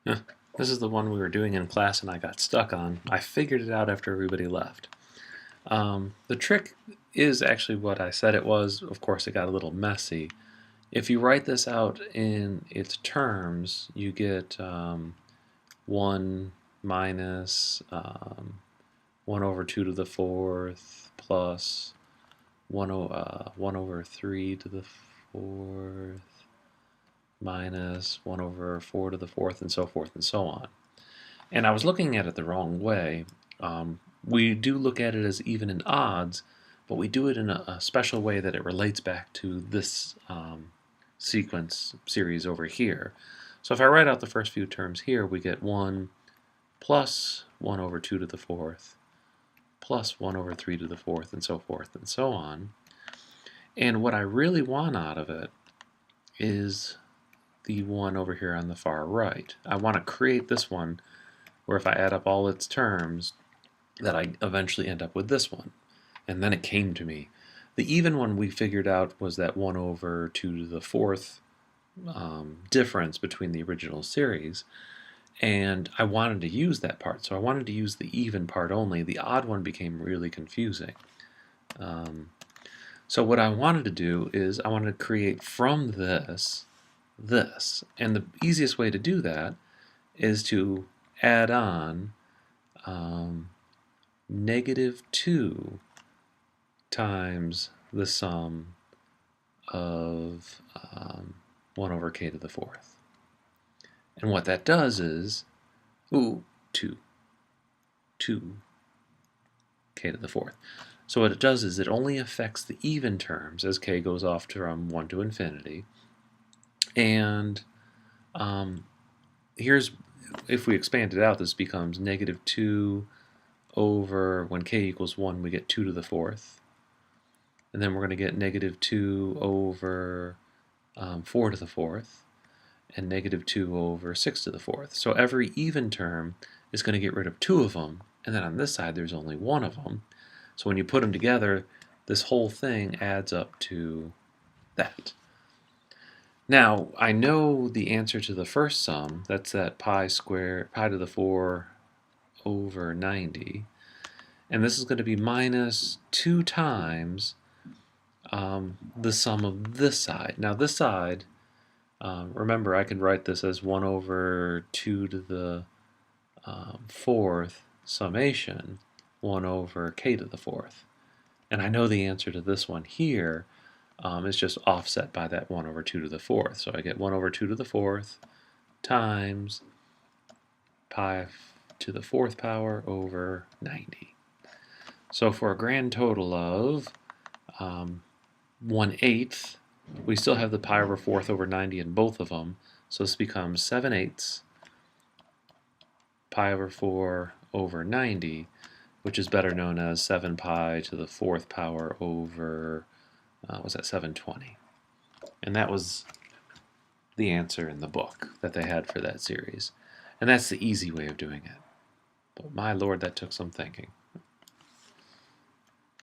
This is the one we were doing in class and I got stuck on. I figured it out after everybody left. The trick is actually what I said it was. Of course, it got a little messy. If you write this out in its terms, you get 1 minus 1 over 2 to the fourth plus 1 over 3 to the fourth minus 1 over 4 to the fourth, and so forth and so on. And I was looking at it the wrong way. We do look at it as even and odds, but we do it in a special way that it relates back to this sequence series over here. So if I write out the first few terms here, we get 1 plus 1 over 2 to the fourth plus 1 over 3 to the fourth, and so forth and so on. And what I really want out of it is the one over here on the far right. I want to create this one where if I add up all its terms, that I eventually end up with this one. And then it came to me. The even one we figured out was that 1 over 2 to the fourth difference between the original series. And I wanted to use that part, so I wanted to use the even part only. The odd one became really confusing. So what I wanted to do is I wanted to create from this. And the easiest way to do that is to add on -2 times the sum of 1 over k to the fourth. And what that does is, 2 k to the fourth. So what it does is it only affects the even terms as k goes off from 1 to infinity. And here's, if we expand it out, this becomes -2 over, when k equals 1, we get 2 to the fourth. And then we're going to get -2 over 4 to the fourth, and -2 over 6 to the fourth. So every even term is going to get rid of 2 of them, and then on this side there's only 1 of them. So when you put them together, this whole thing adds up to that. Now, I know the answer to the first sum. That's that pi to the 4 over 90. And this is going to be -2 times the sum of this side. Now this side, remember I could write this as 1 over 2 to the fourth summation 1 over k to the fourth. And I know the answer to this one here is just offset by that 1 over 2 to the fourth. So I get 1 over 2 to the fourth times pi to the fourth power over 90. So for a grand total of 1/8, we still have the pi over fourth over 90 in both of them. So this becomes 7/8 pi over 4 over 90, which is better known as 7 pi to the fourth power over, was that 720? And that was the answer in the book that they had for that series. And that's the easy way of doing it. But my lord, that took some thinking.